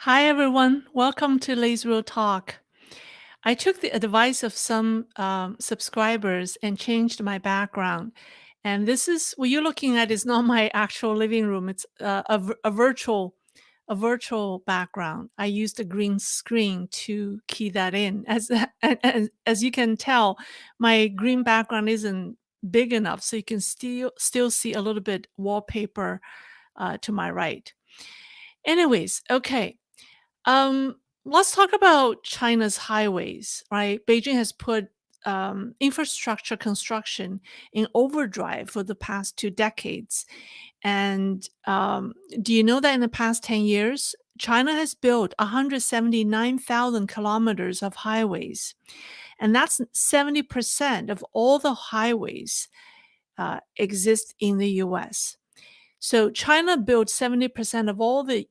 Hi, everyone. Welcome to Leisrealtalk. I took the advice of some subscribers and changed my background. And this is what you're looking at is not my actual living room. It's a virtual background. I used a green screen to key that in. As you can tell, my green background isn't big enough, so you can still see a little bit wallpaper to my right. Anyways, okay. Um, let's talk about China's highways, right? Beijing has put infrastructure construction in overdrive for the past 2 decades. And do you know that in the past 10 years, China has built 179,000 kilometers of highways, and that's 70% of all the highways exist in the US. So China built 70% of all the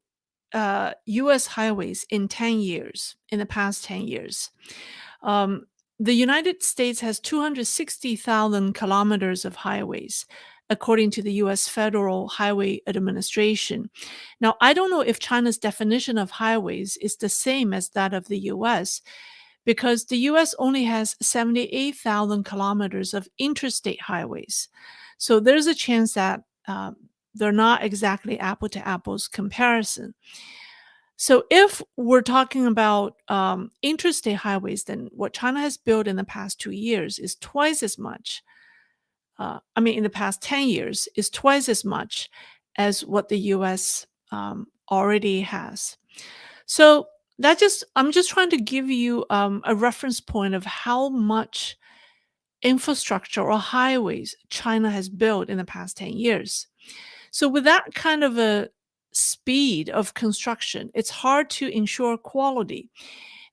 US highways in 10 years, in the past 10 years. Um, the United States has 260,000 kilometers of highways, according to the US Federal Highway Administration. Now, I don't know if China's definition of highways is the same as that of the US, because the US only has 78,000 kilometers of interstate highways. So there's a chance that they're not exactly apple to apples comparison. So if we're talking about interstate highways, then what China has built in the past 2 years is twice as much. In the past 10 years, is twice as much as what the US already has. So I'm just trying to give you a reference point of how much infrastructure or highways China has built in the past 10 years. So with that kind of a speed of construction, it's hard to ensure quality,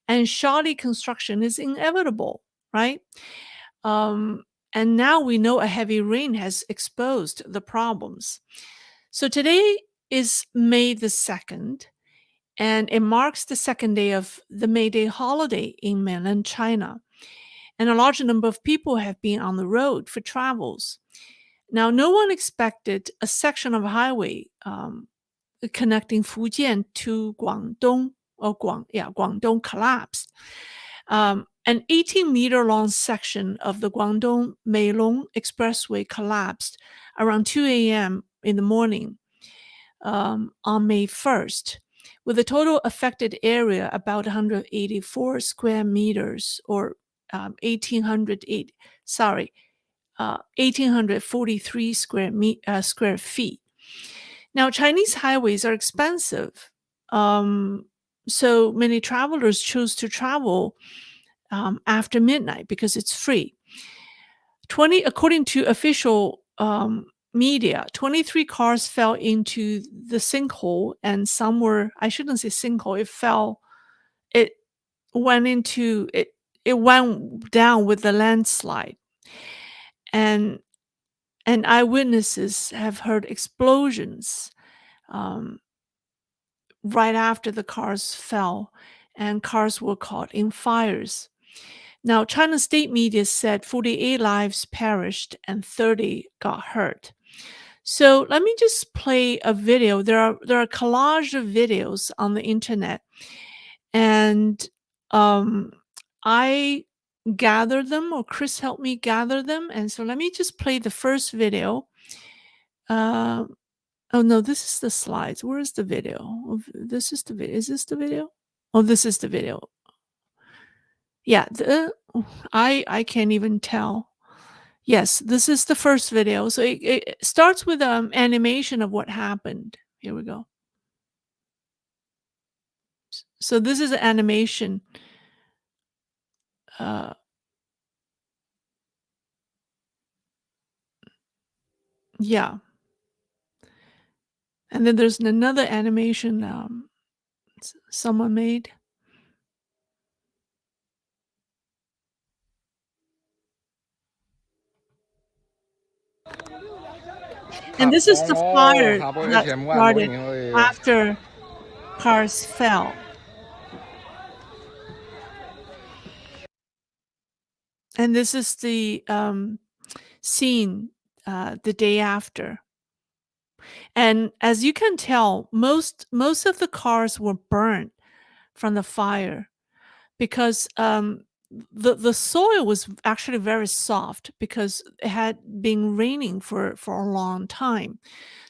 and shoddy construction is inevitable, right? Um, and now we know a heavy rain has exposed the problems. So today is May the 2nd, and it marks the second day of the May Day holiday in mainland China. And a large number of people have been on the road for travels. Now, no one expected a section of highway connecting Fujian to Guangdong Guangdong collapsed. An 18-meter long section of the Guangdong Meilong Expressway collapsed around 2 a.m. in the morning on May 1st, with a total affected area about 184 square meters or 1,843 square feet. Now, Chinese highways are expensive, so many travelers choose to travel after midnight because it's free. According to official media, 23 cars fell into the sinkhole, and some were, I shouldn't say sinkhole, it went into it. It went down with the landslide, and eyewitnesses have heard explosions um, right after the cars fell, and cars were caught in fires. Now, China's state media said 48 lives perished and 30 got hurt. So let me just play a video. There are collage of videos on the internet, and I gathered them, or Chris helped me gather them. And so let me just play the first video. Uh, oh no, this is the slides. Where is the video? This is the video. Is this the video? Oh, this is the video. Yeah, I can't even tell. Yes, this is the first video. So it starts with animation of what happened. Here we go. So this is an animation. Yeah. And then there's another animation someone made. And this is the fire that started after cars fell. And this is the scene the day after. And as you can tell, most of the cars were burned from the fire because the soil was actually very soft because it had been raining for a long time.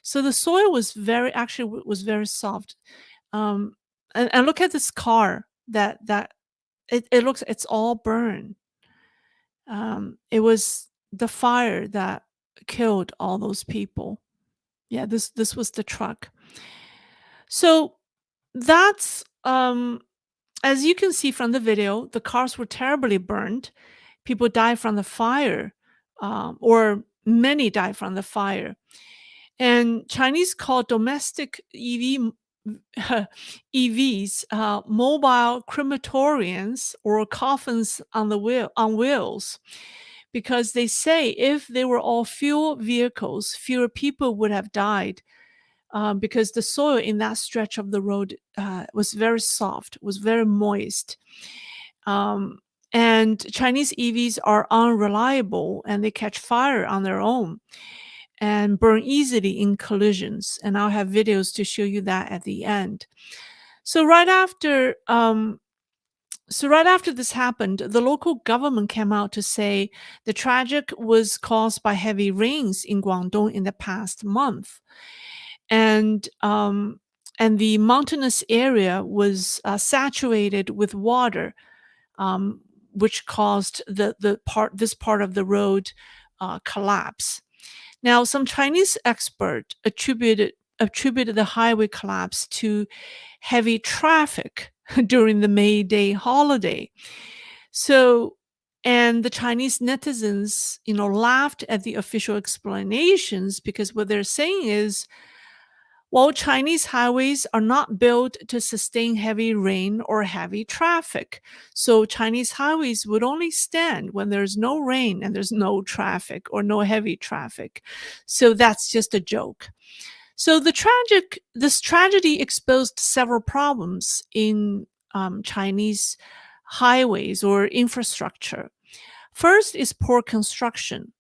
So the soil was was very soft. Um, and look at this car that it looks it's all burned. It was the fire that killed all those people. Yeah, this was the truck. So that's as you can see from the video, the cars were terribly burned. People died from the fire, or many died from the fire. And Chinese call domestic EVs mobile crematoriums or coffins on wheels, because they say if they were all fuel vehicles, fewer people would have died, because the soil in that stretch of the road was very soft, was very moist. Um, and Chinese EVs are unreliable and they catch fire on their own and burn easily in collisions. And I'll have videos to show you that at the end. So right after this happened, the local government came out to say the tragic was caused by heavy rains in Guangdong in the past month, and the mountainous area was saturated with water, um, which caused this part of the road collapse. Now, some Chinese expert attributed the highway collapse to heavy traffic during the May Day holiday. So, and the Chinese netizens, laughed at the official explanations because what they're saying is, well, Chinese highways are not built to sustain heavy rain or heavy traffic. So Chinese highways would only stand when there's no rain and there's no traffic or no heavy traffic. So that's just a joke. So this tragedy exposed several problems in Chinese highways or infrastructure. First is poor construction.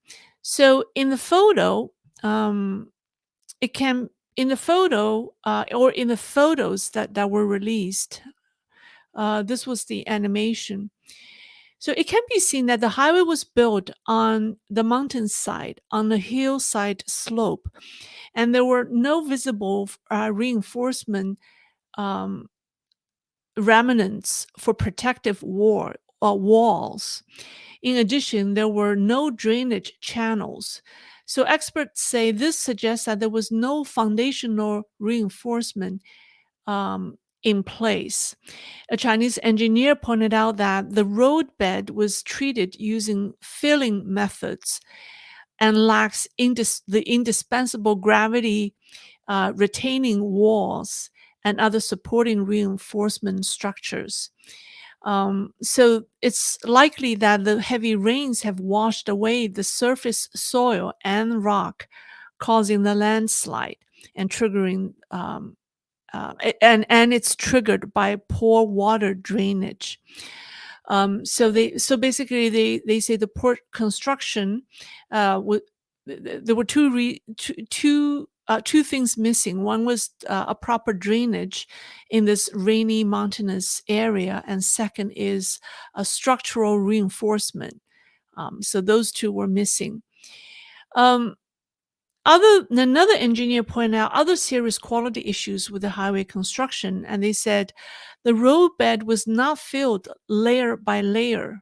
So in the photo, um, it can in the photo or in the photos that were released, this was the animation. So it can be seen that the highway was built on the mountainside, on the hillside slope, and there were no visible reinforcement um, remnants for protective walls. In addition, there were no drainage channels. So experts say this suggests that there was no foundational reinforcement in place. A Chinese engineer pointed out that the roadbed was treated using filling methods and lacks the indispensable gravity retaining walls and other supporting reinforcement structures. So it's likely that the heavy rains have washed away the surface soil and rock, causing the landslide and triggering and it's triggered by poor water drainage. So basically they say the port construction there were two things missing. One was a proper drainage in this rainy mountainous area, and second is a structural reinforcement. So those two were missing. Um, Another engineer pointed out other serious quality issues with the highway construction, and they said the roadbed was not filled layer by layer.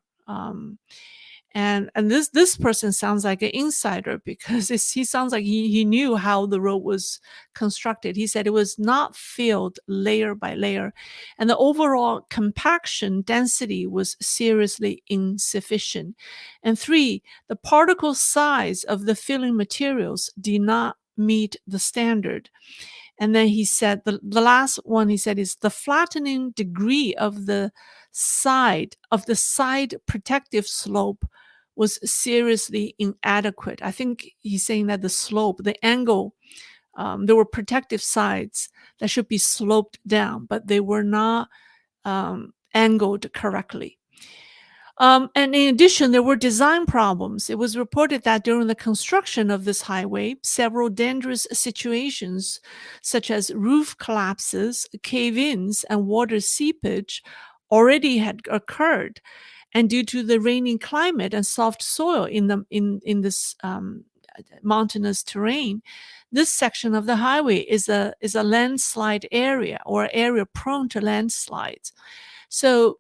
And this person sounds like an insider because he sounds like he knew how the road was constructed. He said it was not filled layer by layer, and the overall compaction density was seriously insufficient. And three, the particle size of the filling materials did not meet the standard. And then he said the last one he said is the flattening degree of the side protective slope was seriously inadequate. I think he's saying that the slope, the angle, there were protective sides that should be sloped down, but they were not angled correctly. And in addition, there were design problems. It was reported that during the construction of this highway, several dangerous situations, such as roof collapses, cave ins, and water seepage, already had occurred. And due to the rainy climate and soft soil in this mountainous terrain, this section of the highway is a landslide area, or area prone to landslides. So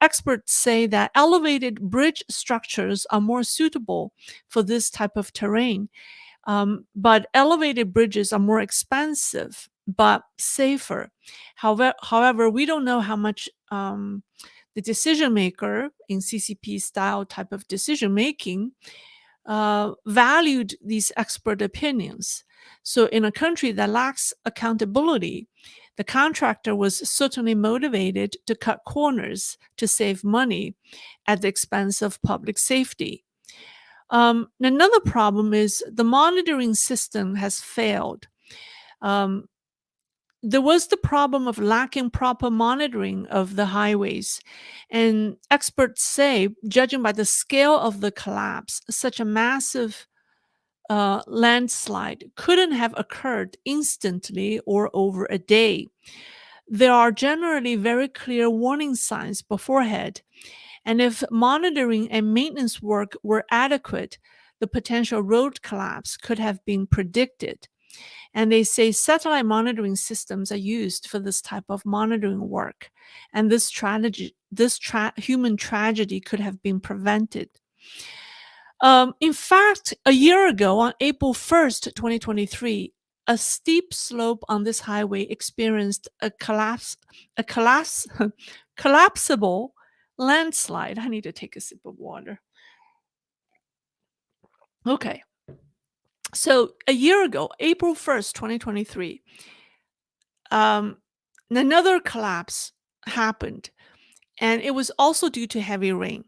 experts say that elevated bridge structures are more suitable for this type of terrain. But elevated bridges are more expensive but safer. However, we don't know how much the decision maker in CCP style type of decision making valued these expert opinions. So, in a country that lacks accountability, the contractor was certainly motivated to cut corners to save money at the expense of public safety. Another problem is the monitoring system has failed. Um, there was the problem of lacking proper monitoring of the highways. And experts say, judging by the scale of the collapse, such a massive landslide couldn't have occurred instantly or over a day. There are generally very clear warning signs beforehand, and if monitoring and maintenance work were adequate, the potential road collapse could have been predicted. And they say satellite monitoring systems are used for this type of monitoring work, and human tragedy could have been prevented. In fact, a year ago, on April 1st, 2023, a steep slope on this highway experienced a collapsible landslide. I need to take a sip of water. Okay. So a year ago, April 1st, 2023, um, another collapse happened, and it was also due to heavy rain.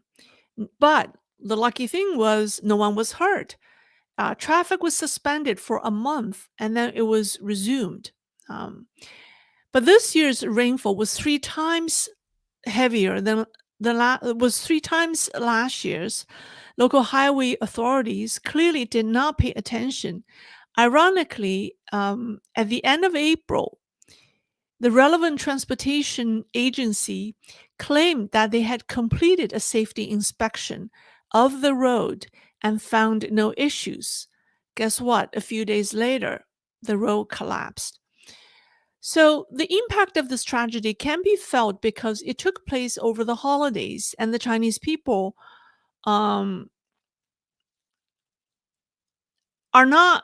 But the lucky thing was no one was hurt. Traffic was suspended for a month and then it was resumed. Um, but this year's rainfall was three times heavier than was three times last year's. Local highway authorities clearly did not pay attention. Ironically, at the end of April, the relevant transportation agency claimed that they had completed a safety inspection of the road and found no issues. Guess what? A few days later, the road collapsed. So, the impact of this tragedy can be felt because it took place over the holidays, and the Chinese people um, are not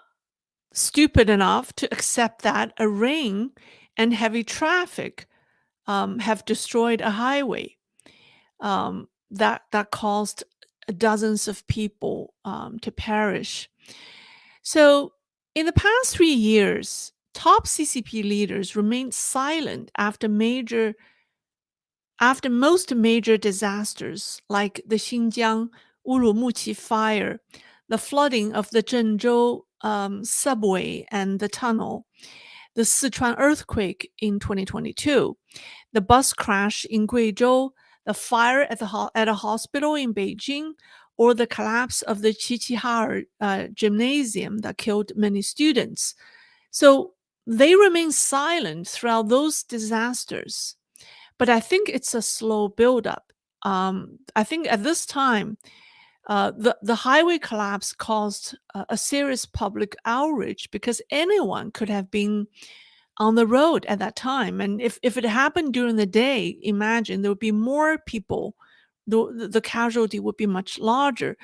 stupid enough to accept that a rain and heavy traffic have destroyed a highway that caused dozens of people to perish. So, in the past 3 years, top CCP leaders remained silent after most major disasters like the Xinjiang Urumqi fire, the flooding of the Zhengzhou subway and the tunnel, the Sichuan earthquake in 2022, the bus crash in Guizhou, the fire at a hospital in Beijing, or the collapse of the Qiqihar gymnasium that killed many students. So they remain silent throughout those disasters. But I think it's a slow buildup. I think at this time, the highway collapse caused a serious public outrage because anyone could have been on the road at that time. And if it happened during the day, imagine there would be more people. The casualty would be much larger.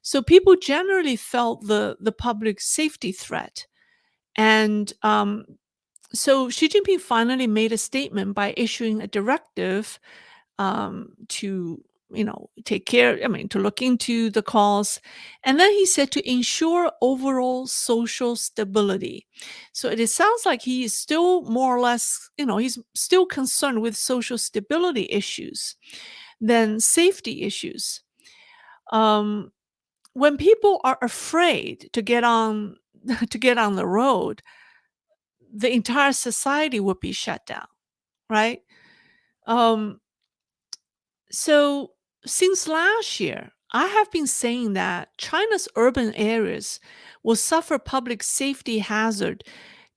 So people generally felt the public safety threat. And so Xi Jinping finally made a statement by issuing a directive to take care, to look into the cause. And then he said to ensure overall social stability. So it sounds like he is still more or less, he's still concerned with social stability issues than safety issues. When people are afraid to get on to get on the road, the entire society would be shut down, right? Um, so Since last year, I have been saying that China's urban areas will suffer public safety hazard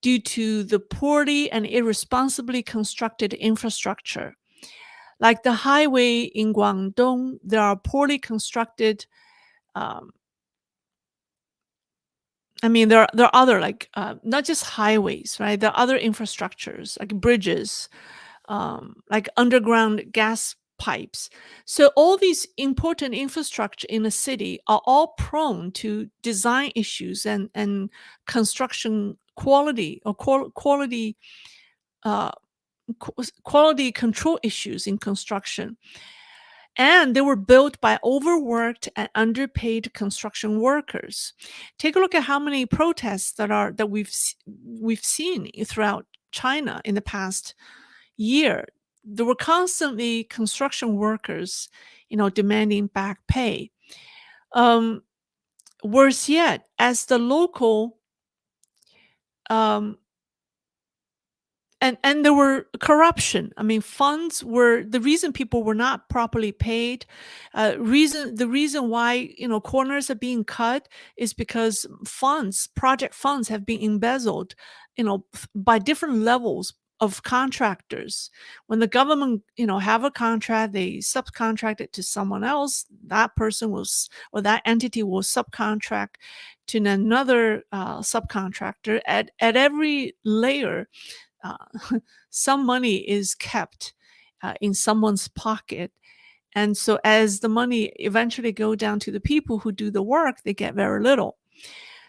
due to the poorly and irresponsibly constructed infrastructure. Like the highway in Guangdong, there are poorly constructed. Um, there are other like not just highways, right? There are other infrastructures like bridges, like underground gas pipes. So all these important infrastructure in a city are all prone to design issues and construction quality or quality uh, quality control issues in construction. And they were built by overworked and underpaid construction workers. Take a look at how many protests that we've seen throughout China in the past year. There were constantly construction workers, demanding back pay. Um, Worse yet, as the local um, and there were corruption. Funds were the reason people were not properly paid. The reason why corners are being cut is because project funds have been embezzled, by different levels of contractors. When the government have a contract, they subcontract it to someone else. That person or that entity will subcontract to another subcontractor at every layer. uh, some money is kept in someone's pocket, and so as the money eventually go down to the people who do the work, they get very little.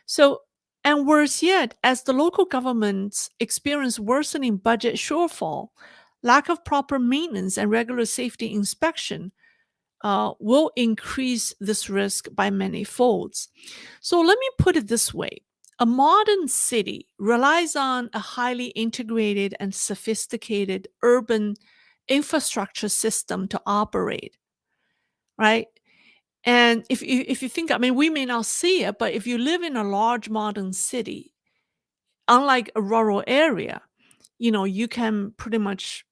So, and worse yet, as the local governments experience worsening budget shortfall, lack of proper maintenance and regular safety inspection will increase this risk by many folds. So let me put it this way. A modern city relies on a highly integrated and sophisticated urban infrastructure system to operate, right? And if you think, we may not see it, but if you live in a large modern city, unlike a rural area, you can pretty much,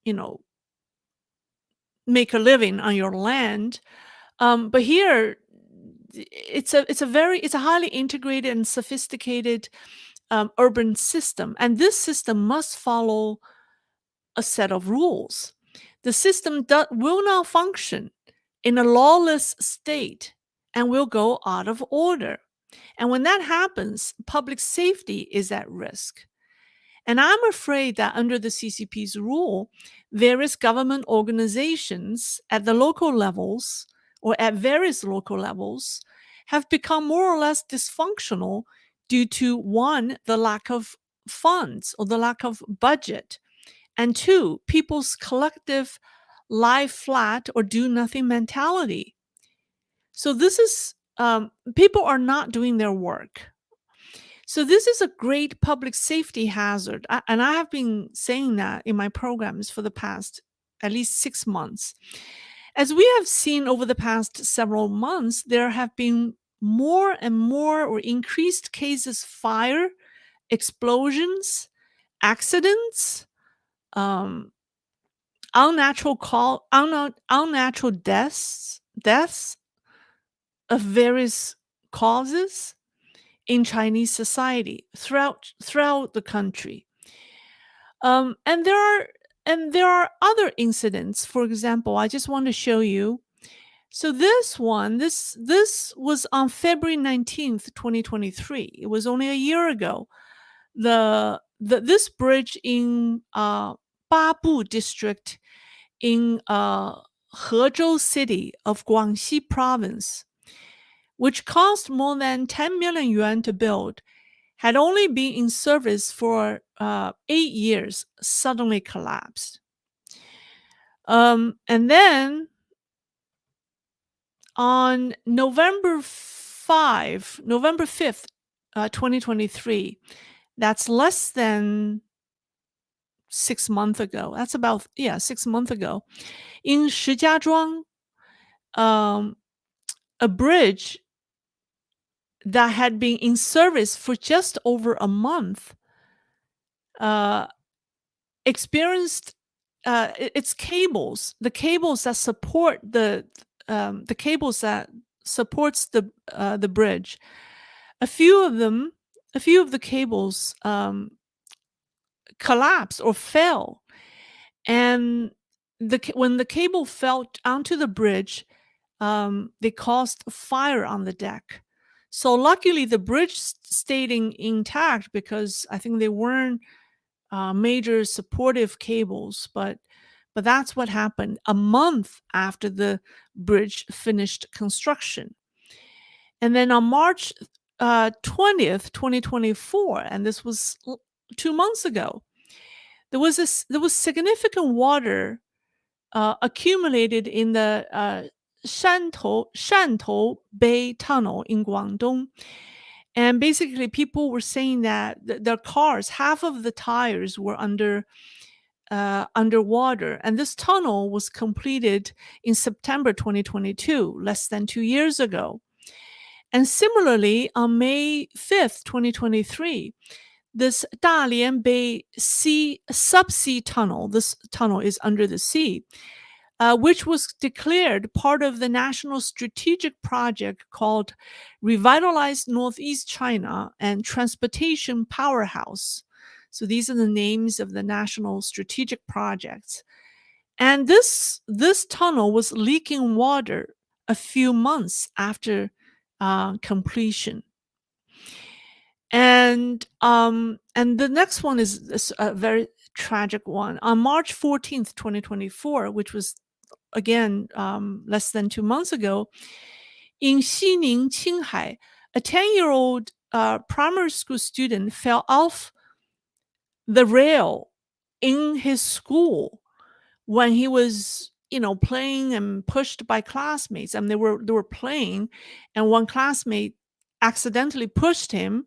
you know, make a living on your land. But here, it's a highly integrated and sophisticated urban system, and this system must follow a set of rules. The system will not function in a lawless state and will go out of order. And when that happens, public safety is at risk. And I'm afraid that under the CCP's rule, various government organizations at the local levels or at various local levels have become more or less dysfunctional due to one, the lack of funds or the lack of budget, and two, people's collective lie flat or do nothing mentality. So this is people are not doing their work. So this is a great public safety hazard. And I have been saying that in my programs for the past at least 6 months. As we have seen over the past several months, there have been more and more or increased cases, fire, explosions, accidents, um, unnatural deaths of various causes in Chinese society throughout the country. And there are other incidents. For example, I just want to show you. So this was on February 19th, 2023. It was only a year ago. This bridge in Babu district in Hezhou city of Guangxi province, which cost more than 10 million yuan to build, had only been in service for 8 years, suddenly collapsed. And then on November 5th, 2023, that's less than 6 months ago. That's about, 6 months ago. In Shijiazhuang, a bridge that had been in service for just over a month experienced it's cables, the cables that supports the bridge. A few of them, a few of the cables collapsed or fell, and when the cable fell onto the bridge, they caused a fire on the deck. So luckily, the bridge stayed intact because I think they weren't major supportive cables, but that's what happened a month after the bridge finished construction. And then on March 20th, 2024, and this was 2 months ago, there was significant water accumulated in the Shantou Bay Tunnel in Guangdong. And basically, people were saying that their cars, half of the tires were underwater. And this tunnel was completed in September 2022, less than 2 years ago. And similarly, on May 5th, 2023, this Dalian Bay subsea tunnel, this tunnel is under the sea, which was declared part of the national strategic project called Revitalize Northeast China and Transportation Powerhouse. So these are the names of the national strategic projects. And this tunnel was leaking water a few months after completion. And the next one is a very tragic one. On March 14th, 2024, which was again less than 2 months ago, in Xining, Qinghai, a 10-year-old primary school student fell off the rail in his school when he was playing and pushed by classmates, and they were playing, and one classmate accidentally pushed him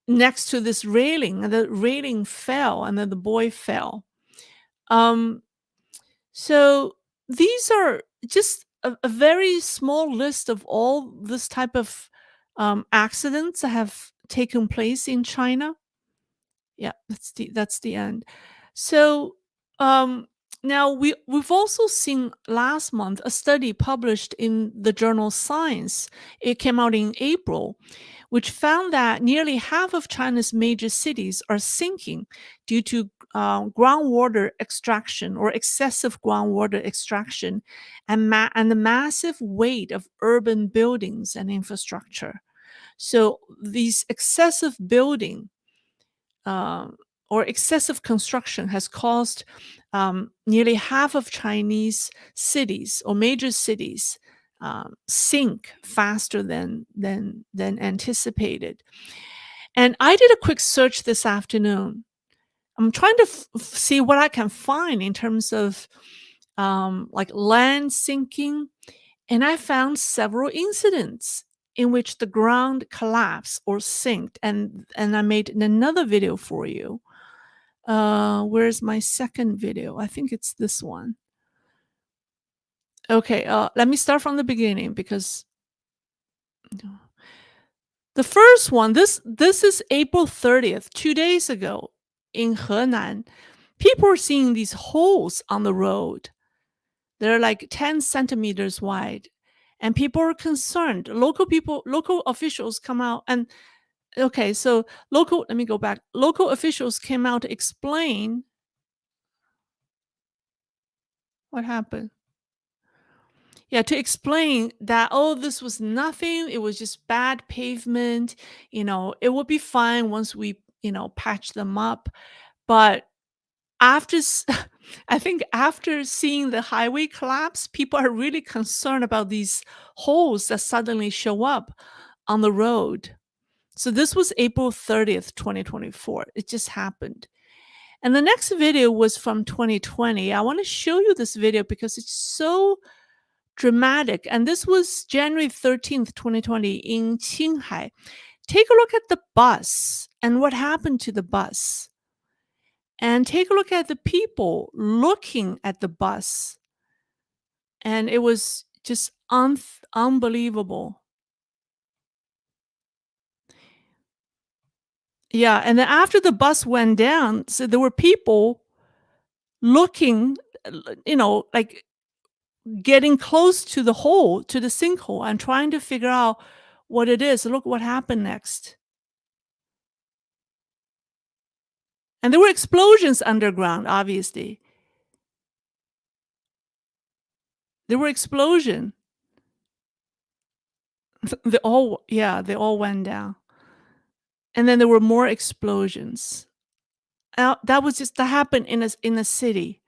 next to this railing, and the railing fell, and then the boy fell. um so these are just a very small list of all this type of accidents that have taken place in China. Yeah, that's the end. So um now we've also seen last month a study published in the journal Science. It came out in April, which found that nearly half of China's major cities are sinking due to groundwater extraction or excessive groundwater extraction, and the massive weight of urban buildings and infrastructure. So these excessive building um, or excessive construction has caused nearly half of Chinese cities or major cities sink faster than anticipated. And I did a quick search this afternoon. I'm trying to see what I can find in terms of like land sinking, and I found several incidents in which the ground collapsed or sinked, and I made another video for you. Where's my second video? I think it's this one. Okay, let me start from the beginning because the first one, this is April 30th, 2 days ago in Henan. People are seeing these holes on the road. They're like 10 centimeters wide. And people are concerned. Local officials come out and okay, so let me go back. Local officials came out to explain what happened. Yeah, to explain that, oh, this was nothing. It was just bad pavement. It will be fine once we, patch them up. But after, I think after seeing the highway collapse, people are really concerned about these holes that suddenly show up on the road. So this was April 30th, 2024. It just happened. And the next video was from 2020. I want to show you this video because it's so dramatic. And this was January 13th, 2020 in Qinghai. Take a look at the bus and what happened to the bus. And take a look at the people looking at the bus. And it was just unbelievable. Yeah, and then after the bus went down, so there were people looking, like getting close to the hole, to the sinkhole, and trying to figure out what it is. Look what happened next. And there were explosions underground, obviously. There were explosion. They all went down. And then there were more explosions. That happened in a city.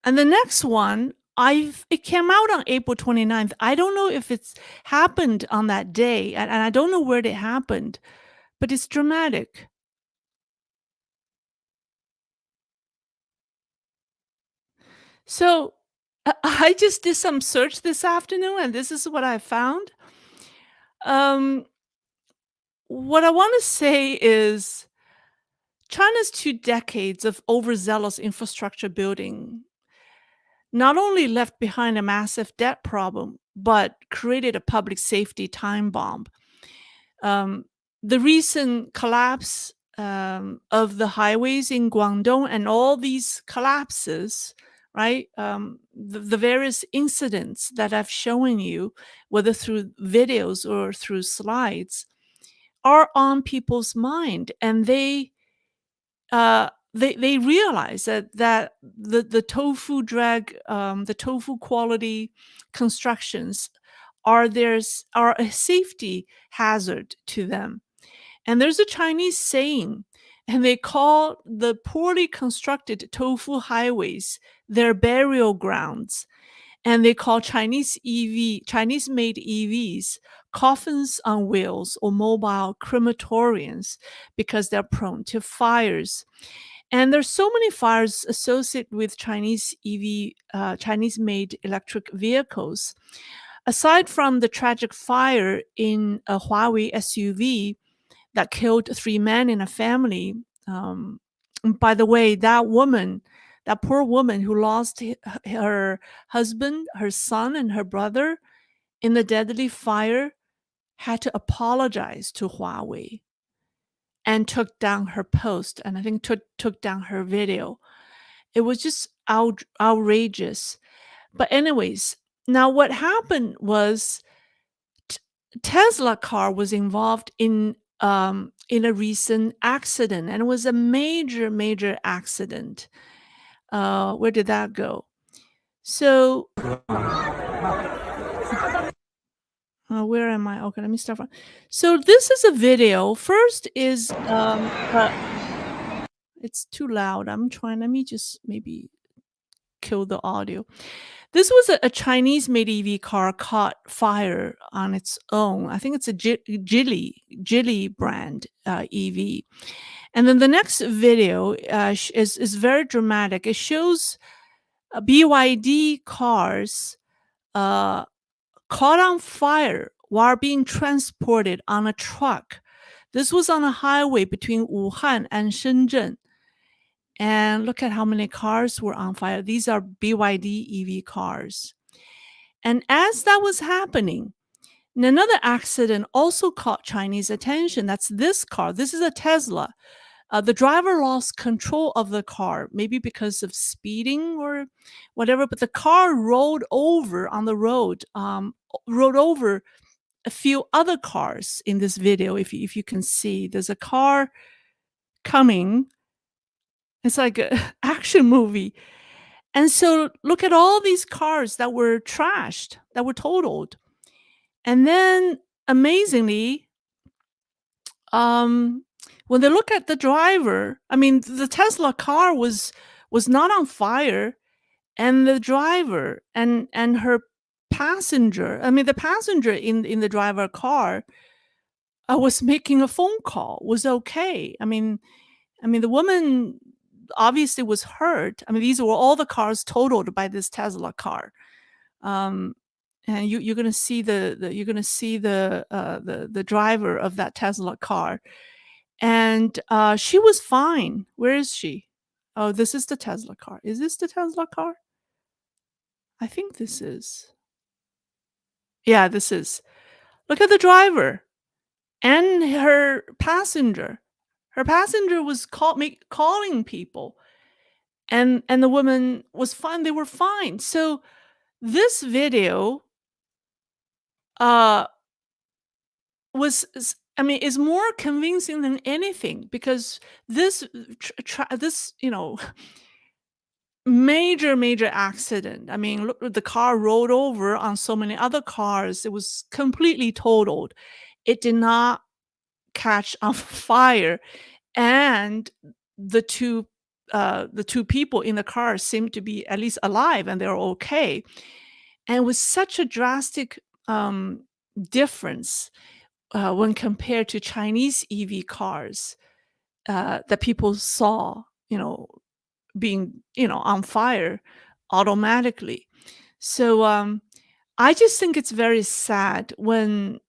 And the next one, it came out on April 29th. I don't know if it's happened on that day, and I don't know where it happened, but it's dramatic. So I just did some search this afternoon, and this is what I found. Um, what I want to say is China's 2 decades of overzealous infrastructure building not only left behind a massive debt problem, but created a public safety time bomb. Um, the recent collapse of the highways in Guangdong and all these collapses, right? The various incidents that I've shown you, whether through videos or through slides, are on people's mind, and they realize that the the tofu quality constructions are a safety hazard to them. And there's a Chinese saying, and they call the poorly constructed tofu highways their burial grounds. And they call Chinese-made EVs coffins on wheels or mobile crematoriums because they're prone to fires. And there's so many fires associated with Chinese-made electric vehicles. Aside from the tragic fire in a Huawei SUV that killed 3 men in a family, by the way, that poor woman who lost her husband, her son, and her brother in the deadly fire had to apologize to Huawei and took down her post, and I think took down her video. It was just outrageous. But anyways, now what happened was T- Tesla car was involved in a recent accident, and it was a major accident. Where did that go? So where am I? Okay, let me start from. So this is a video. First is it's too loud. I'm trying. Let me just maybe kill the audio. This was a Chinese-made EV car caught fire on its own. I think it's a Geely brand EV. And then the next video is very dramatic. It shows BYD cars uh, caught on fire while being transported on a truck. This was on a highway between Wuhan and Shenzhen. And look at how many cars were on fire. These are BYD EV cars. And as that was happening, another accident also caught Chinese attention. That's this car. This is a Tesla. The driver lost control of the car, maybe because of speeding or whatever, but the car rolled over on the road, rolled over a few other cars in this video. If you can see, there's a car coming. It's like an action movie. And so look at all these cars that were trashed, that were totaled. And then amazingly, um, when they look at the driver, I mean, the Tesla car was not on fire, and the driver and her passenger, I mean, the passenger in the driver car was making a phone call, was okay. I mean, the woman obviously was hurt. I mean, these were all the cars totaled by this Tesla car. Um, and you're gonna see you're gonna see the driver of that Tesla car, and she was fine. Where is she? Oh, this is the Tesla car. Is this the Tesla car? I think this is. Yeah, this is. Look at the driver and her passenger. Her passenger was calling people, and the woman was fine. They were fine. So this video uh I mean, is more convincing than anything because this this, major accident. I mean, look, the car rolled over on so many other cars. It was completely totaled. It did not catch on fire, and the two the two people in the car seemed to be at least alive and they're okay. And with such a drastic difference when compared to Chinese EV cars that people saw, being, on fire automatically. So I just think it's very sad when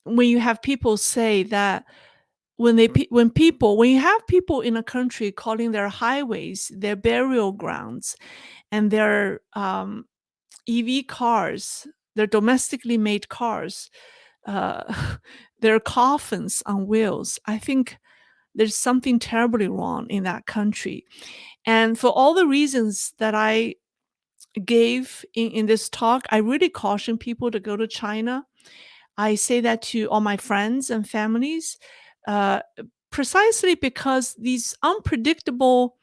you have people say that when you have people in a country calling their highways their burial grounds and their EV cars, their domestically made cars, uh, their coffins on wheels. I think there's something terribly wrong in that country. And for all the reasons that I gave in this talk, I really caution people to go to China. I say that to all my friends and families, uh, precisely because these unpredictable,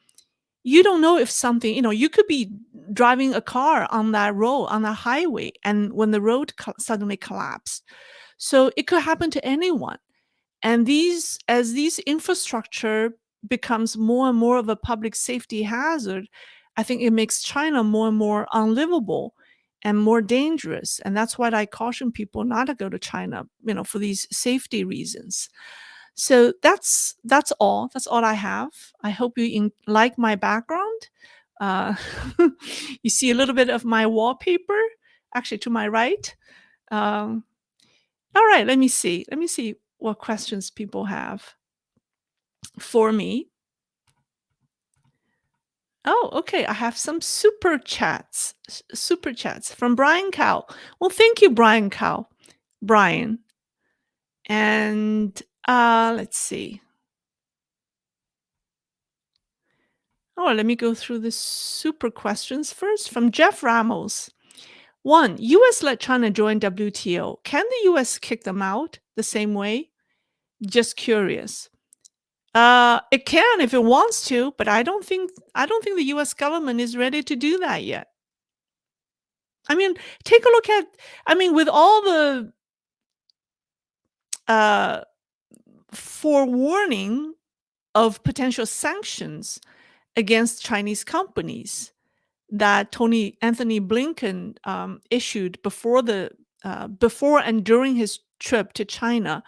you don't know if something, you could be driving a car on that road, on that highway, and when the road suddenly collapsed. So it could happen to anyone. And as these infrastructure becomes more and more of a public safety hazard, I think it makes China more and more unlivable and more dangerous. And that's why I caution people not to go to China, for these safety reasons. So that's all. That's all I have. I hope you like my background. Uh, you see a little bit of my wallpaper, actually to my right. Um, all right, let me see. Let me see what questions people have for me. Oh, okay. I have some super chats from Brian Cow. Well, thank you, Brian Cow. Brian. And let's see. Oh, let me go through the super questions first from Jeff Ramos. One, US let China join WTO. Can the US kick them out the same way? Just curious. It can if it wants to, but I don't think the US government is ready to do that yet. I mean, take a look at with all the uh forewarning of potential sanctions against Chinese companies that Tony Anthony Blinken issued before and during his trip to China.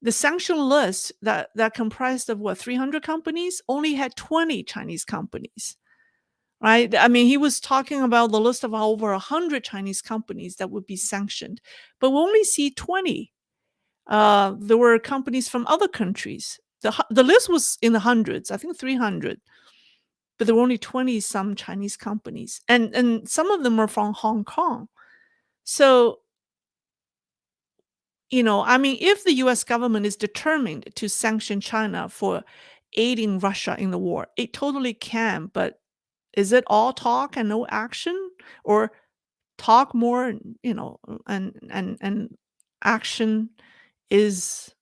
The sanction list that comprised of what 300 companies only had 20 Chinese companies. Right? I mean, he was talking about the list of over 100 Chinese companies that would be sanctioned, but we only see 20. There were companies from other countries. The list was in the hundreds, I think 300, but there were only 20 some Chinese companies, and some of them are from Hong Kong. So, if the US government is determined to sanction China for aiding Russia in the war, it totally can, but is it all talk and no action, or talk more, and action is,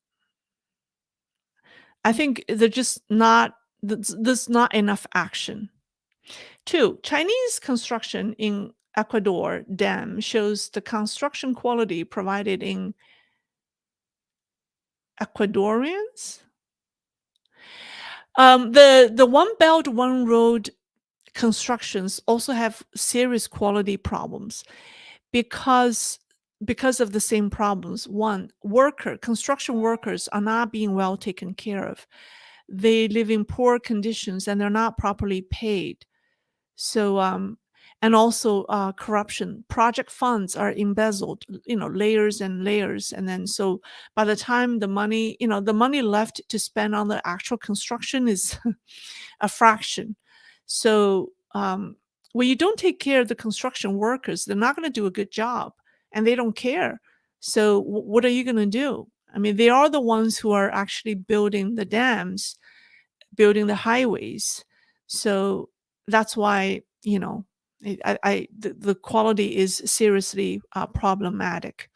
I think they're just not, there's not enough action. Two, Chinese construction in Ecuador dam shows the construction quality provided in Ecuadorians. The One Belt One Road constructions also have serious quality problems because of the same problems. One, construction workers are not being well taken care of. They live in poor conditions and they're not properly paid. So, and also corruption. Project funds are embezzled, layers and layers. And then so by the time the money left to spend on the actual construction is a fraction. So when you don't take care of the construction workers, they're not going to do a good job and they don't care. So what are you going to do? I mean, they are the ones who are actually building the dams. building the highways. So that's why, the quality is seriously problematic.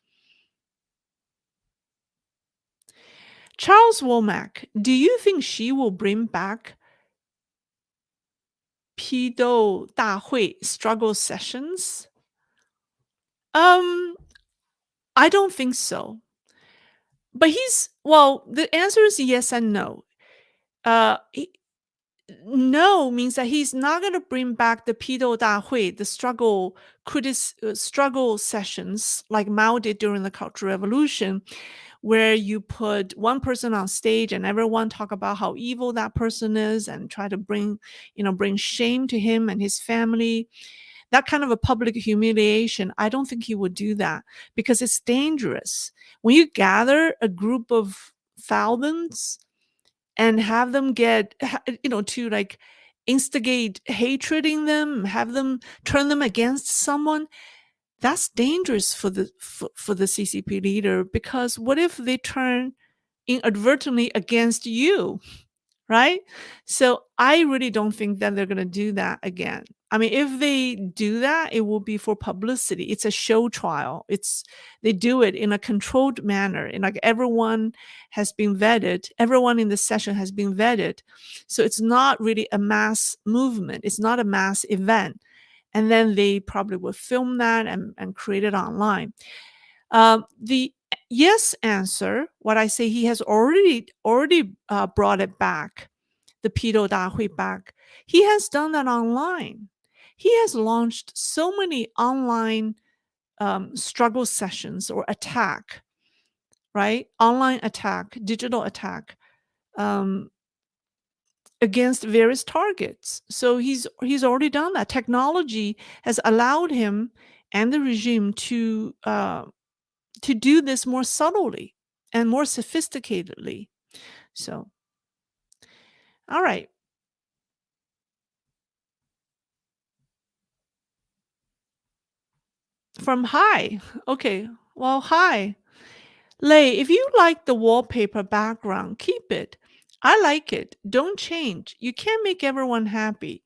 Charles Womack, do you think she will bring back 批斗大会 struggle sessions? Um, I don't think so. But the answer is yes and no. Uh, no means that he's not going to bring back the 批斗大会, the struggle sessions like Mao did during the Cultural Revolution, where you put one person on stage and everyone talk about how evil that person is and try to bring shame to him and his family. That kind of a public humiliation, I don't think he would do that because it's dangerous. When you gather a group of thousands and have them to like instigate hatred in them, have them turn them against someone, that's dangerous for the CCP leader, because what if they turn inadvertently against you? Right? So I really don't think that they're going to do that again. I mean, if they do that, it will be for publicity. It's a show trial. They do it in a controlled manner, and like everyone has been vetted. Everyone in the session has been vetted. So it's not really a mass movement. It's not a mass event. And then they probably will film that and create it online. The yes answer, what I say, he has already brought it back, the 批斗大会 back. He has done that online. He has launched so many online struggle sessions or attack, right? Online attack, digital attack, um, against various targets. So he's already done that. Technology has allowed him and the regime to do this more subtly and more sophisticatedly. So, all right. From hi. Okay. Well, hi. Lei, if you like the wallpaper background, keep it. I like it. Don't change. You can't make everyone happy.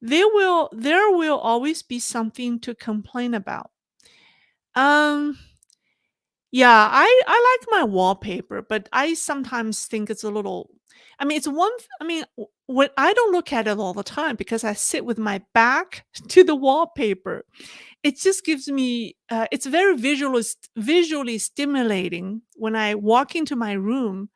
There will always be something to complain about. Um Yeah, I like my wallpaper, but I sometimes think it's a little. I mean, it's one I mean, when I don't look at it all the time because I sit with my back to the wallpaper. It just gives me it's very visually stimulating when I walk into my room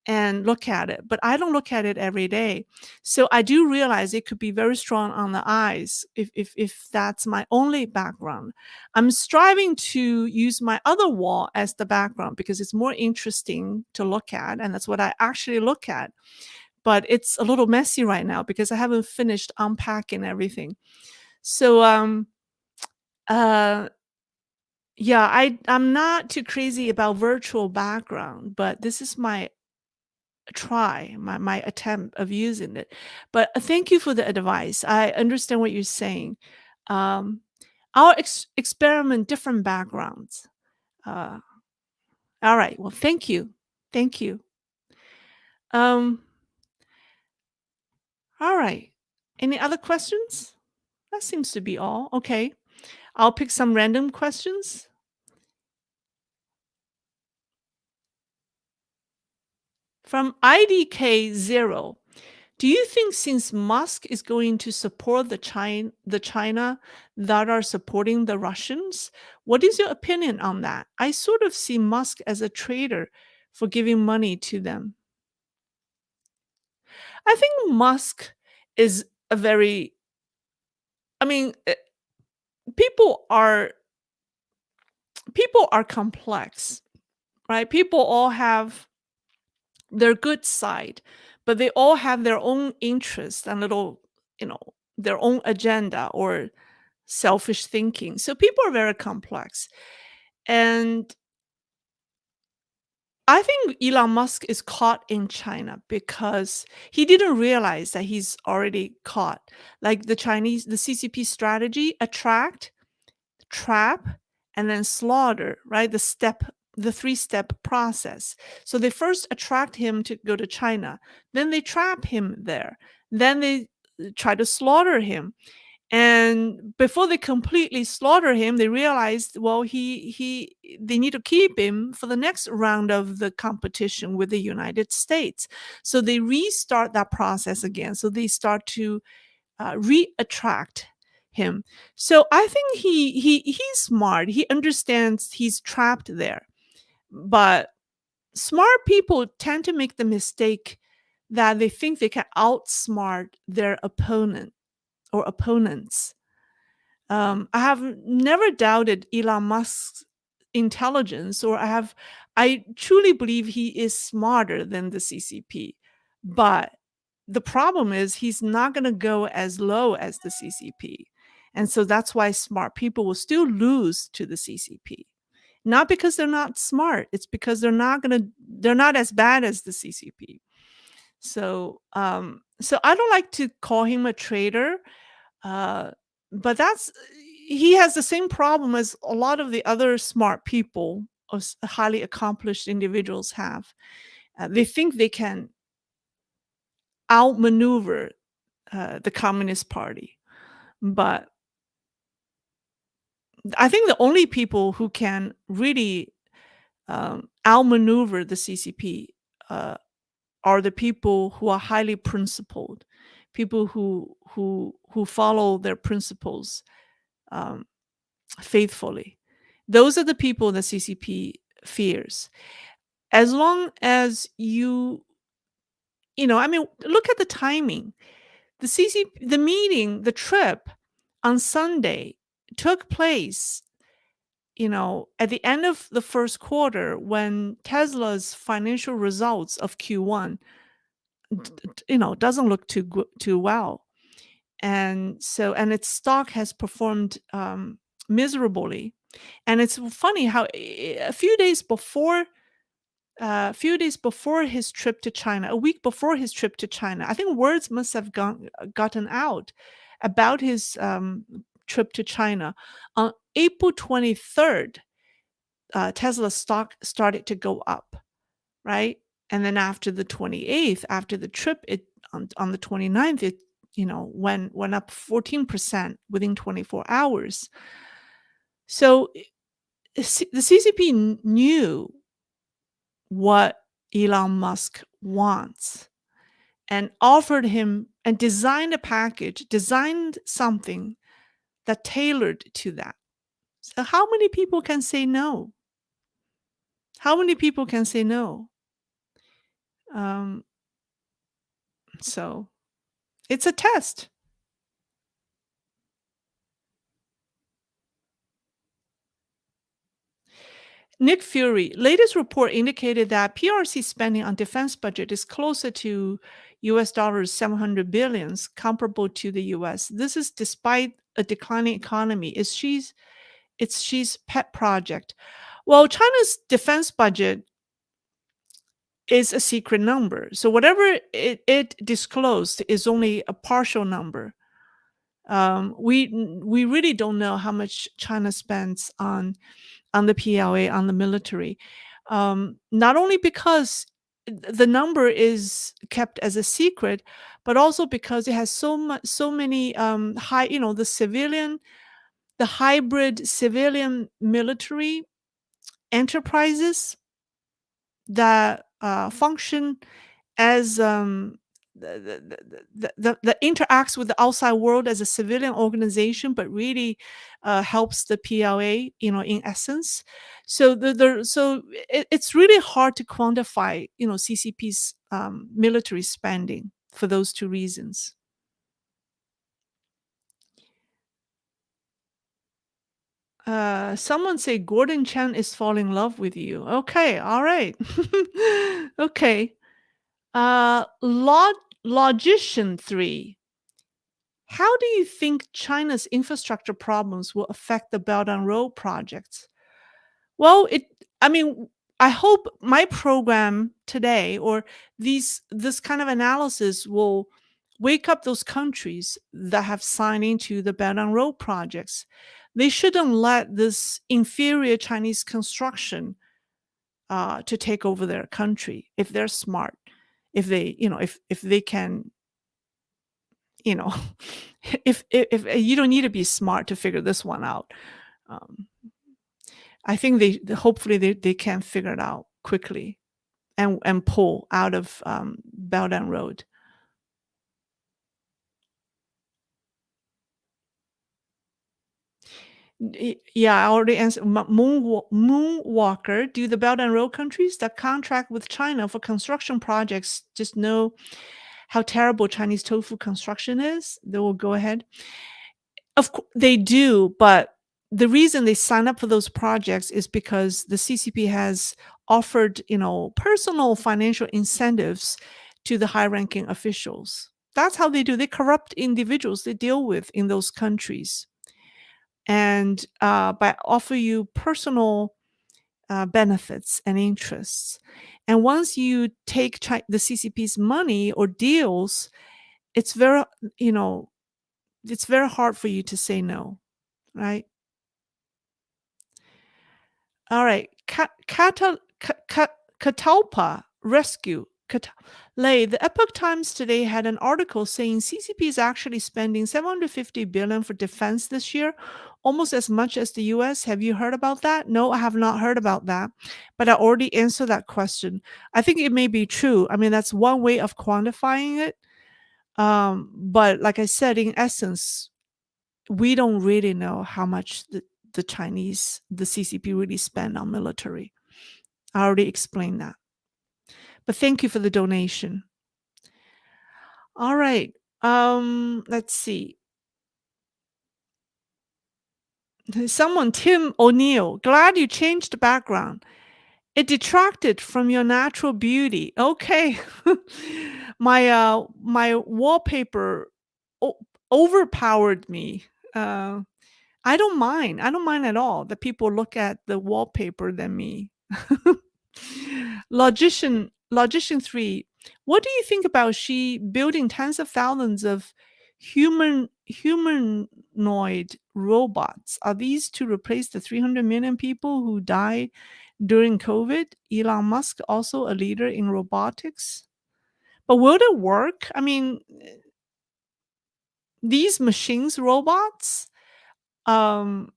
and look at it, but I don't look at it every day. So I do realize it could be very strong on the eyes if that's my only background. I'm striving to use my other wall as the background because it's more interesting to look at, and that's what I actually look at. But it's a little messy right now because I haven't finished unpacking everything. So uh yeah, I'm not too crazy about virtual background, but this is my attempt of using it. But thank you for the advice. I understand what you're saying. Um, I'll experiment different backgrounds. Uh, all right. Well, thank you. Thank you. Um, all right. Any other questions? That seems to be all. Okay. I'll pick some random questions. From IDK0, do you think since Musk is going to support the China that are supporting the Russians, what is your opinion on that? I sort of see Musk as a traitor for giving money to them. I think Musk is a very I mean, people are people are complex, right? People all have their good side, but they all have their own interests and you know, their own agenda or selfish thinking. So people are very complex. And I think Elon Musk is caught in China because he didn't realize that he's already caught. Like the CCP strategy: attract, trap, and then slaughter, right? The step the three-step process. So they first attract him to go to China, then they trap him there, then they try to slaughter him. And before they completely slaughter him, they realized, well, he they need to keep him for the next round of the competition with the United States. So they restart that process again. So they start to re-attract him. So I think he's smart. He understands he's trapped there. But smart people tend to make the mistake that they think they can outsmart their opponent or opponents. I have never doubted Elon Musk's intelligence, or I truly believe he is smarter than the CCP. But the problem is he's not going to go as low as the CCP. And so that's why smart people will still lose to the CCP. Not because they're not smart, it's because they're not as bad as the CCP. So I don't like to call him a traitor, uh, but that's he has the same problem as a lot of the other smart people or highly accomplished individuals have. They think they can outmaneuver the Communist Party, but I think the only people who can really outmaneuver the CCP uh, are the people who are highly principled, people who follow their principles um, faithfully. Those are the people the CCP fears. As long as I mean, look at the timing. The meeting, the trip on Sunday took place, at the end of the first quarter when Tesla's financial results of Q1, doesn't look too well. And its stock has performed miserably. And it's funny how a few days before his trip to China, a week before his trip to China, I think words must have gotten out about his trip to China. On April 23rd, Tesla stock started to go up, right? And then after the 28th, after the trip, on the 29th, it went up 14% within 24 hours. So the CCP knew what Elon Musk wants and offered him and designed something that tailored to that. So how many people can say no? How many people can say no? Um, so it's a test. Nick Fury, latest report indicated that PRC spending on defense budget is closer to US dollars 700 billions, comparable to the US. This is despite a declining economy. It's Xi's pet project. Well, China's defense budget is a secret number. So whatever it disclosed is only a partial number. We really don't know how much China spends on the PLA, on the military. Not only because the number is kept as a secret, but also because it has so many the hybrid civilian military enterprises that function as that interacts with the outside world as a civilian organization, but really helps the PLA, in essence. So it's really hard to quantify, CCP's military spending for those two reasons. Someone say Gordon Chan is falling in love with you. Okay, all right. Okay. Logician 3. How do you think China's infrastructure problems will affect the Belt and Road projects? Well, I mean, I hope my program today or this kind of analysis will wake up those countries that have signed into the Belt and Road projects. They shouldn't let this inferior Chinese construction to take over their country if they're smart, if they, if they can, you know, if you don't need to be smart to figure this one out. Um, I think hopefully they can figure it out quickly and pull out of Belt and Road. Yeah, I already answered. Moonwalker, do the Belt and Road countries that contract with China for construction projects just know how terrible Chinese tofu construction is? They will go ahead. Of course, they do, but the reason they sign up for those projects is because the CCP has offered, personal financial incentives to the high-ranking officials. That's how they do. They corrupt individuals they deal with in those countries, and by offer you personal benefits and interests. And once you take the CCP's money or deals, it's very, you know, it's very hard for you to say no, right? All right. Catalpa rescue. Lei, the Epoch Times today had an article saying CCP is actually spending 750 billion for defense this year, almost as much as the US. Have you heard about that? No, I have not heard about that, but I already answered that question. I think it may be true. I mean, that's one way of quantifying it. But like I said, in essence, we don't really know how much the CCP really spend on military. I already explained that. But thank you for the donation. All right. Let's see. Someone, Tim O'Neill, glad you changed the background. It detracted from your natural beauty. Okay. My wallpaper o- overpowered me. Uh I don't mind. I don't mind at all that people look at the wallpaper than me. Logician 3. What do you think about she building tens of thousands of humanoid robots? Are these to replace the 300 million people who died during COVID? Elon Musk also a leader in robotics. But will it work? I mean, these machines, robots, um,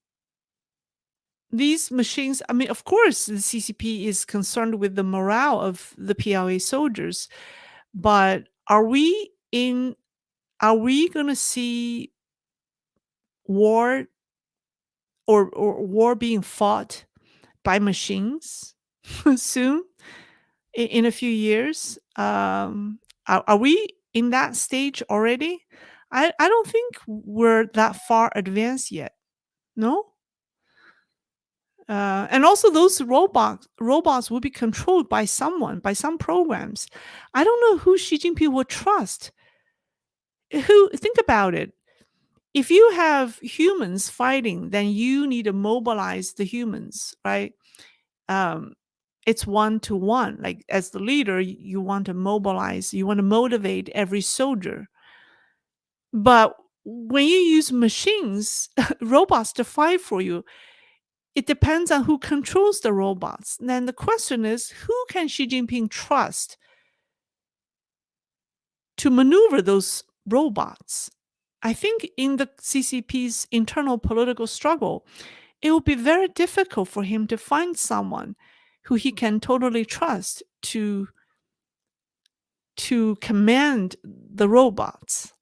these machines, I mean, of course, the CCP is concerned with the morale of the PLA soldiers, but are we going to see war or war being fought by machines soon in a few years? Are we in that stage already? I don't think we're that far advanced yet. No? And also those robots will be controlled by someone, by some programs. I don't know who Xi Jinping will trust. Who think about it. If you have humans fighting, then you need to mobilize the humans, right? Um, it's one to one. Like as the leader, you want to mobilize, you want to motivate every soldier. But when you use machines, robots to fight for you, it depends on who controls the robots. Then the question is, who can Xi Jinping trust to maneuver those robots? I think in the CCP's internal political struggle, it will be very difficult for him to find someone who he can totally trust to command the robots.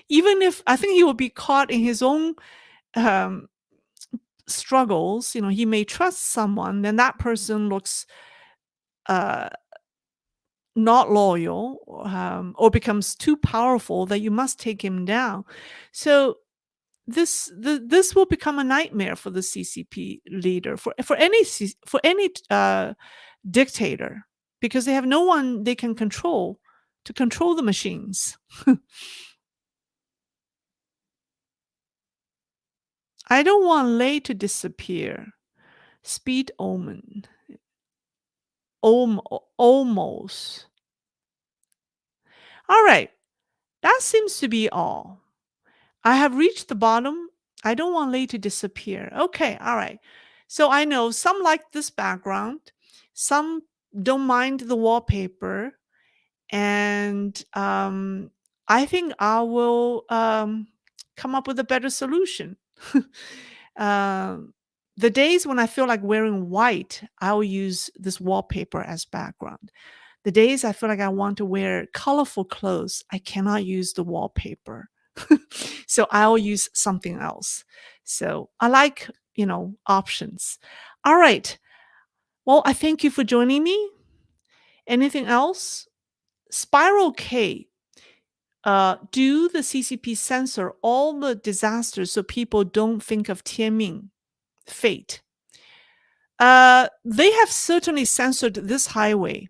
Even if I think he will be caught in his own um, struggles, he may trust someone, then that person looks uh, not loyal, or becomes too powerful that you must take him down. So this will become a nightmare for the CCP leader, for any dictator, because they have no one they can control to control the machines. I don't want Lei to disappear. Speed omen. Almost. All right. That seems to be all. I have reached the bottom. I don't want Lei to disappear. Okay, all right. So I know some like this background, Some don't mind the wallpaper, and I think I will come up with a better solution. um, the days when I feel like wearing white, I'll use this wallpaper as background. The days I feel like I want to wear colorful clothes, I cannot use the wallpaper. So I'll use something else. So I like, options. All right. Well, I thank you for joining me. Anything else? Spiral K. Do the CCP censor all the disasters so people don't think of Tianming fate? They have certainly censored this highway.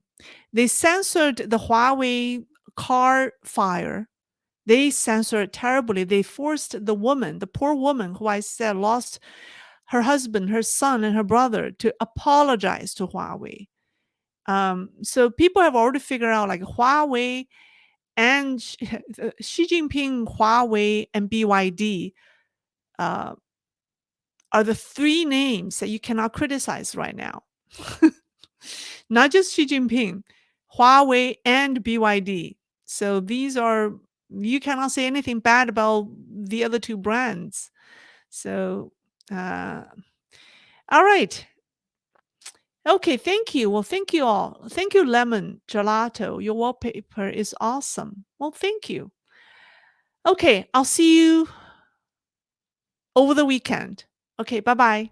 They censored the Huawei car fire. They censored terribly. They forced the woman, the poor woman who I said lost her husband, her son, and her brother to apologize to Huawei. So people have already figured out like Huawei and Xi Jinping, Huawei, and BYD uh, are the three names that you cannot criticize right now. Not just Xi Jinping, Huawei, and BYD. So these are, you cannot say anything bad about the other two brands. So, uh, all right. Okay, thank you. Well, thank you all. Thank you, Lemon Gelato. Your wallpaper is awesome. Well, thank you. Okay, I'll see you over the weekend. Okay, bye bye.